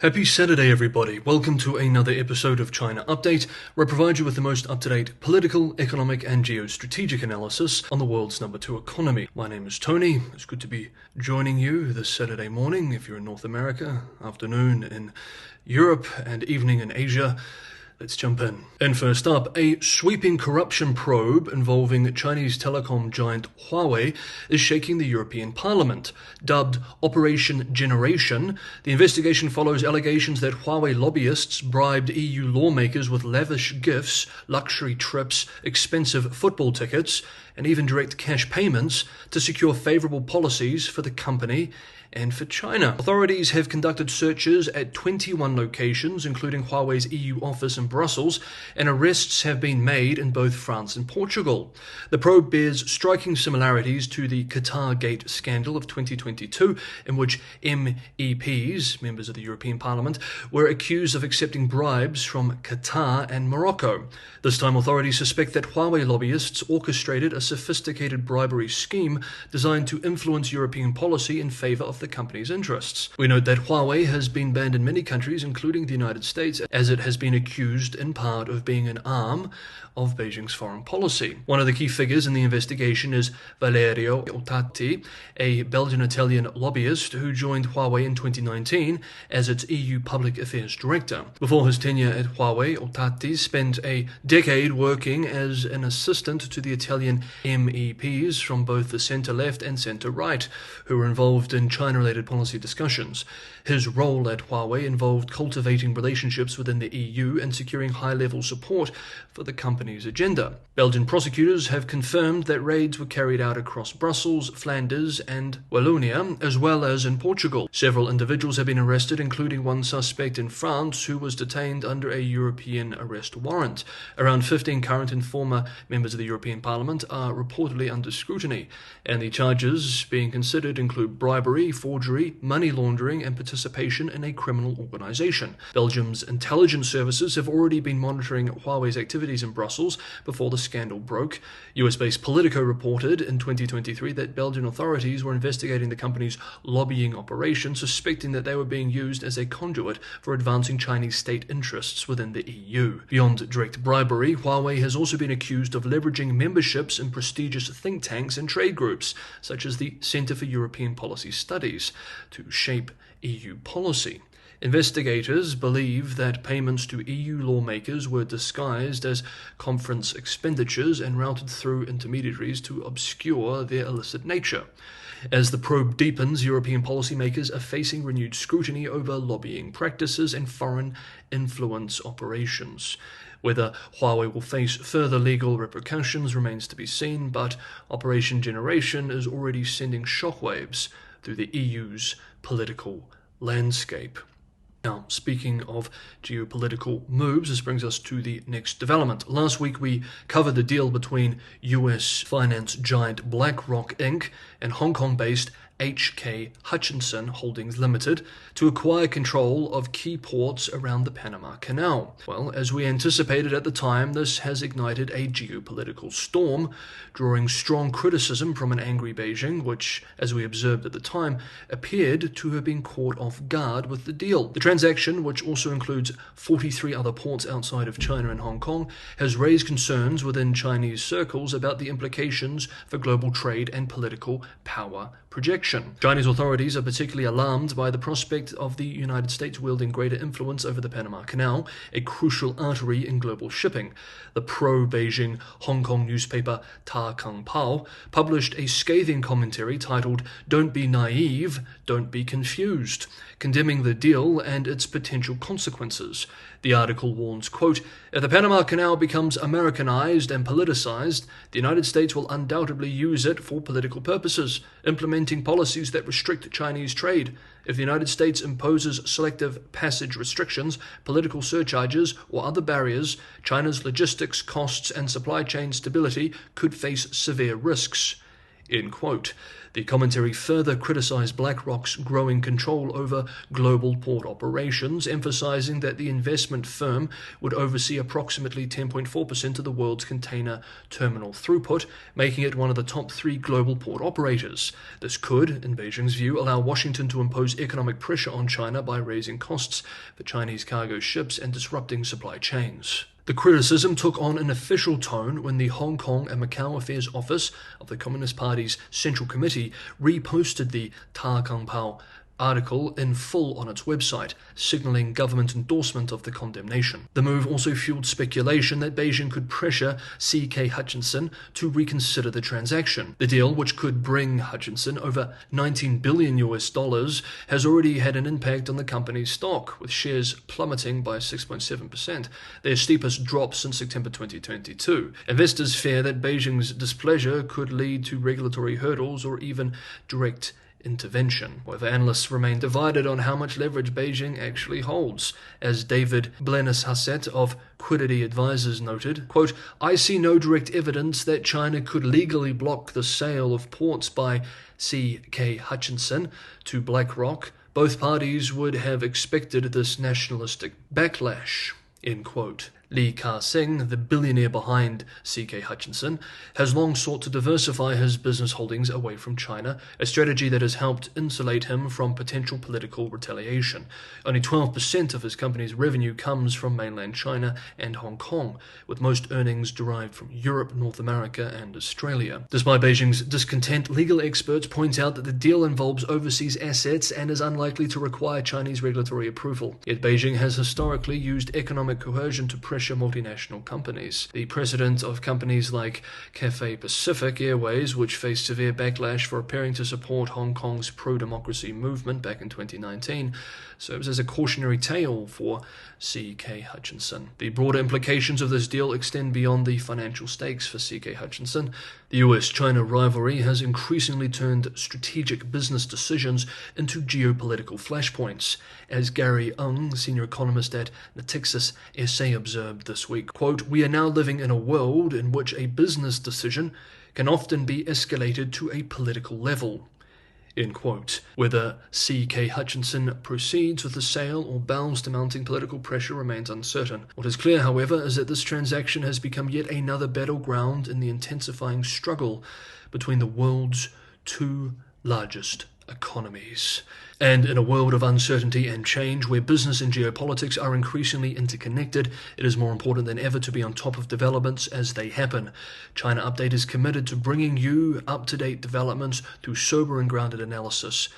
Happy Saturday, everybody. Welcome to another episode of China Update, where I provide you with the most up-to-date political, economic, and geostrategic analysis on the world's number 2 economy. My name is Tony. It's good to be joining you this Saturday morning if you're in North America, afternoon in Europe, and evening in Asia. Let's jump in. And first up, a sweeping corruption probe involving Chinese telecom giant Huawei is shaking the European Parliament. Dubbed Operation Generation, the investigation follows allegations that Huawei lobbyists bribed EU lawmakers with lavish gifts, luxury trips, expensive football tickets, and even direct cash payments to secure favorable policies for the company and for China. Authorities have conducted searches at 21 locations, including Huawei's EU office in Brussels, and arrests have been made in both France and Portugal. The probe bears striking similarities to the Qatar Gate scandal of 2022, in which MEPs, members of the European Parliament, were accused of accepting bribes from Qatar and Morocco. This time, authorities suspect that Huawei lobbyists orchestrated a sophisticated bribery scheme designed to influence European policy in favor of the company's interests. We note that Huawei has been banned in many countries, including the United States, as it has been accused in part of being an arm of Beijing's foreign policy. One of the key figures in the investigation is Valerio Ottati, a Belgian-Italian lobbyist who joined Huawei in 2019 as its EU Public Affairs Director. Before his tenure at Huawei, Ottati spent a decade working as an assistant to the Italian MEPs from both the centre-left and centre-right, who were involved in China-related policy discussions. His role at Huawei involved cultivating relationships within the EU and securing high-level support for the company's agenda. Belgian prosecutors have confirmed that raids were carried out across Brussels, Flanders, and Wallonia, as well as in Portugal. Several individuals have been arrested, including one suspect in France who was detained under a European arrest warrant. Around 15 current and former members of the European Parliament are reportedly under scrutiny, and the charges being considered include bribery, forgery, money laundering, and participation in a criminal organization. Belgium's intelligence services have already been monitoring Huawei's activities in Brussels before the scandal broke. US-based Politico reported in 2023 that Belgian authorities were investigating the company's lobbying operation, suspecting that they were being used as a conduit for advancing Chinese state interests within the EU. Beyond direct bribery, Huawei has also been accused of leveraging memberships in prestigious think tanks and trade groups, such as the Centre for European Policy Studies, to shape EU policy. Investigators believe that payments to EU lawmakers were disguised as conference expenditures and routed through intermediaries to obscure their illicit nature. As the probe deepens, European policymakers are facing renewed scrutiny over lobbying practices and foreign influence operations. Whether Huawei will face further legal repercussions remains to be seen, but Operation Generation is already sending shockwaves through the EU's political landscape. Now, speaking of geopolitical moves, this brings us to the next development. Last week, we covered the deal between US finance giant BlackRock Inc. and Hong Kong-based HK Hutchinson Holdings Limited to acquire control of key ports around the Panama Canal. Well, as we anticipated at the time, this has ignited a geopolitical storm, drawing strong criticism from an angry Beijing, which, as we observed at the time, appeared to have been caught off guard with the deal. The transaction, which also includes 43 other ports outside of China and Hong Kong, has raised concerns within Chinese circles about the implications for global trade and political power projection. Chinese authorities are particularly alarmed by the prospect of the United States wielding greater influence over the Panama Canal, a crucial artery in global shipping. The pro-Beijing Hong Kong newspaper Ta Kung Pao published a scathing commentary titled "Don't Be Naive, Don't Be Confused," condemning the deal and its potential consequences. The article warns, quote, "If the Panama Canal becomes Americanized and politicized, the United States will undoubtedly use it for political purposes, implementing policies that restrict Chinese trade. If the United States imposes selective passage restrictions, political surcharges, or other barriers, China's logistics costs and supply chain stability could face severe risks." End quote. The commentary further criticized BlackRock's growing control over global port operations, emphasizing that the investment firm would oversee approximately 10.4% of the world's container terminal throughput, making it one of the top 3 global port operators. This could, in Beijing's view, allow Washington to impose economic pressure on China by raising costs for Chinese cargo ships and disrupting supply chains. The criticism took on an official tone when the Hong Kong and Macau Affairs Office of the Communist Party's Central Committee reposted the Ta Kang Pao article in full on its website, signaling government endorsement of the condemnation. The move also fueled speculation that Beijing could pressure C.K. Hutchinson to reconsider the transaction. The deal, which could bring Hutchinson over $19 billion, has already had an impact on the company's stock, with shares plummeting by 6.7%, their steepest drop since September 2022. Investors fear that Beijing's displeasure could lead to regulatory hurdles or even direct intervention. However, analysts remain divided on how much leverage Beijing actually holds. As David Blenis-Hassett of Quiddity Advisors noted, quote, "I see no direct evidence that China could legally block the sale of ports by C.K. Hutchinson to BlackRock. Both parties would have expected this nationalistic backlash." End quote. Li Ka-sing, the billionaire behind C.K. Hutchinson, has long sought to diversify his business holdings away from China, a strategy that has helped insulate him from potential political retaliation. Only 12% of his company's revenue comes from mainland China and Hong Kong, with most earnings derived from Europe, North America, and Australia. Despite Beijing's discontent, legal experts point out that the deal involves overseas assets and is unlikely to require Chinese regulatory approval. Yet Beijing has historically used economic coercion to pressure multinational companies. The precedent of companies like Cathay Pacific Airways, which faced severe backlash for appearing to support Hong Kong's pro-democracy movement back in 2019, serves as a cautionary tale for C.K. Hutchinson. The broader implications of this deal extend beyond the financial stakes for C.K. Hutchinson. The US-China rivalry has increasingly turned strategic business decisions into geopolitical flashpoints. As Gary Ng, senior economist at Natixis SA, observed this week, quote, "We are now living in a world in which a business decision can often be escalated to a political level." End quote. Whether C.K. Hutchinson proceeds with the sale or bows to mounting political pressure remains uncertain. What is clear, however, is that this transaction has become yet another battleground in the intensifying struggle between the world's 2 largest economies. And in a world of uncertainty and change, where business and geopolitics are increasingly interconnected, it is more important than ever to be on top of developments as they happen. China Update is committed to bringing you up-to-date developments through sober and grounded analysis,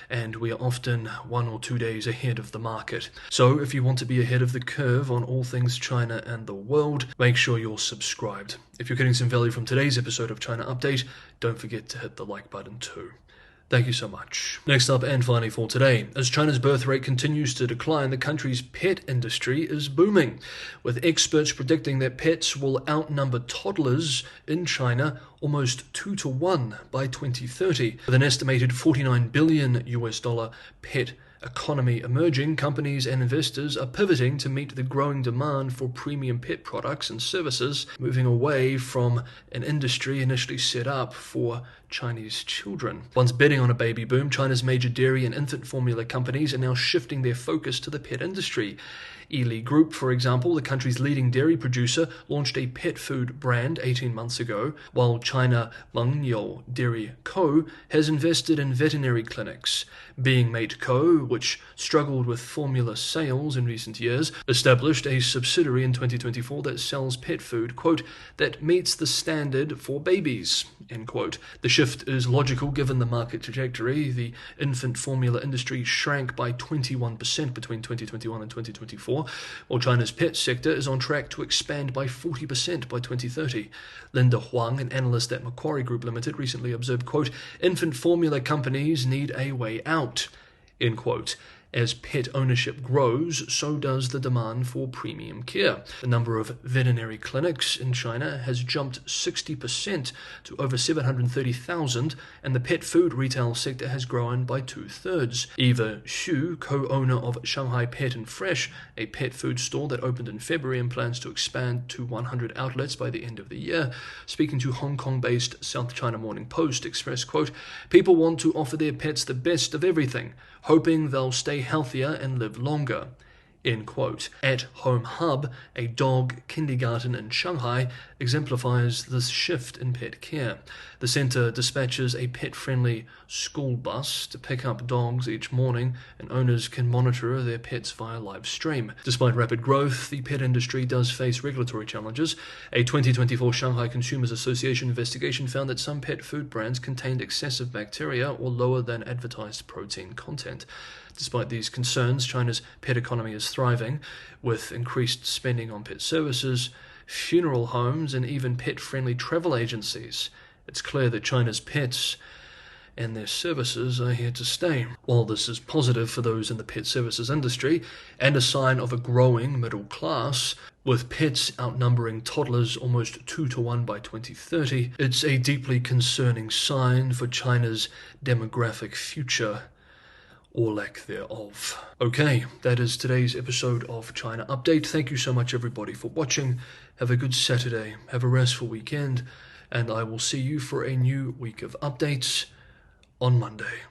and we are often 1 or 2 days ahead of the market. So if you want to be ahead of the curve on all things China and the world, make sure you're subscribed. If you're getting some value from today's episode of China Update, don't forget to hit the like button too. Thank you so much. Next up, and finally for today, as China's birth rate continues to decline, the country's pet industry is booming, with experts predicting that pets will outnumber toddlers in China almost 2-to-1 by 2030. With an estimated $49 billion pet economy emerging, companies and investors are pivoting to meet the growing demand for premium pet products and services, moving away from an industry initially set up for Chinese children. Once betting on a baby boom, China's major dairy and infant formula companies are now shifting their focus to the pet industry. Ely Group, for example, the country's leading dairy producer, launched a pet food brand 18 months ago, while China Wangyou Dairy Co. has invested in veterinary clinics. Being Mate Co., which struggled with formula sales in recent years, established a subsidiary in 2024 that sells pet food, quote, that meets the standard for babies, end quote. The shift is logical given the market trajectory. The infant formula industry shrank by 21% between 2021 and 2024, while China's pet sector is on track to expand by 40% by 2030. Linda Huang, an analyst at Macquarie Group Limited, recently observed, quote, infant formula companies need a way out, end quote. As pet ownership grows, so does the demand for premium care. The number of veterinary clinics in China has jumped 60% to over 730,000, and the pet food retail sector has grown by 2/3. Eva Xu, co-owner of Shanghai Pet and Fresh, a pet food store that opened in February and plans to expand to 100 outlets by the end of the year, speaking to Hong Kong-based South China Morning Post, expressed, quote, "People want to offer their pets the best of everything, hoping they'll stay healthier and live longer." End quote. At Home Hub, a dog kindergarten in Shanghai, exemplifies this shift in pet care. The center dispatches a pet-friendly school bus to pick up dogs each morning, and owners can monitor their pets via live stream. Despite rapid growth, the pet industry does face regulatory challenges. A 2024 Shanghai Consumers Association investigation found that some pet food brands contained excessive bacteria or lower than advertised protein content. Despite these concerns, China's pet economy is thriving, with increased spending on pet services, funeral homes, and even pet-friendly travel agencies. It's clear that China's pets and their services are here to stay. While this is positive for those in the pet services industry, and a sign of a growing middle class, with pets outnumbering toddlers almost 2-1 by 2030, it's a deeply concerning sign for China's demographic future, or lack thereof. Okay, that is today's episode of China Update. Thank you so much, everybody, for watching. Have a good Saturday, have a restful weekend, and I will see you for a new week of updates on Monday.